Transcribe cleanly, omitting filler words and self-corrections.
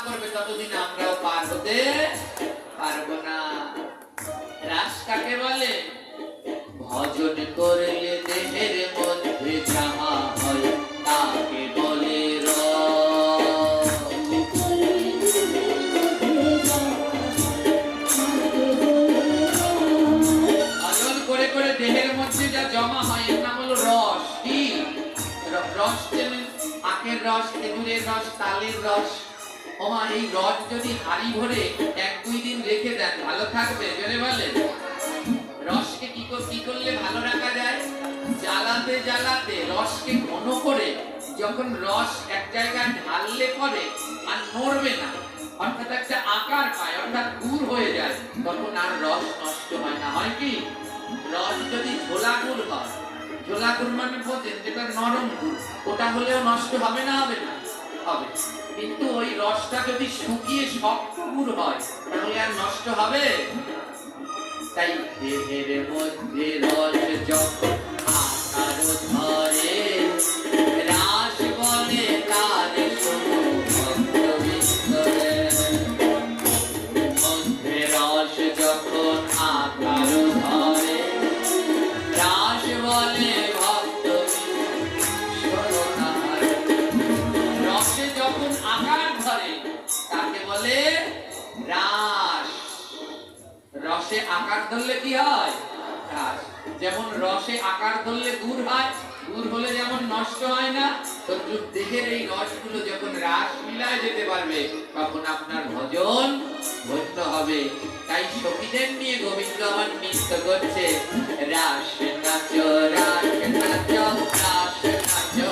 করবে ততদিন আমরাও পার হতে পারবো না। রাস কাকে বলে? ভজন করলে দেহের মধ্যে যাহা হয় তাকে বলে রস। ভজন করে করে দেহের মধ্যে যা জমা হয় এর নাম হলো রস। কি রস? যেমন আখের রস, খেজুরের রস, তালের রস। ওমা, এই রস যদি হাড়ি ভরে 1-2 দিন রেখে দেন ভালো থাকবে? জোরে বলেন। রসকে কি করলে ভালো রাখা যায়? জ্বালাতে জ্বালাতে রসকে ঘন করে যখন রস এক জায়গায় ঢাললে পরে আর নড়বে না, অর্থাৎ একটা আকার পায়, অর্থাৎ গুড় হয়ে যায়, তখন আর রস নষ্ট হয় না। হয় কি? রস যদি ঝোলা গুড় হয়, ঝোলা গুড় মানে বোঝেন যেটা নরম গুড়, ওটা হলেও নষ্ট হবে না? হবে না? হবে। কিন্তু ওই রসটা যদি শুকিয়ে শক্ত গুড় হয় তাহলে আর নষ্ট হবে? তাই দেহের মধ্যে রস যখন আকার ধরে রাস বলে তার মধ্যে রস যখন আকার ধরে রাস বলে ভক্ত। রসে যখন আকার ধরে তাকে বলে রাস। রসে আকার ধরলে কি হয়? রাস। যেমন রসে আকার ধরলে গুড় হয়, গুড় হলে যেমন নষ্ট হয় না, তো দেহের এই রসগুলো যখন রাস মিলায় যেতে পারবে তখন আপনার ভজন ধন্য হবে। তাই সখীদের নিয়ে গোবিন্দ আমার নৃত্য করছে, রাস নাচো রাস নাচো রাস নাচো।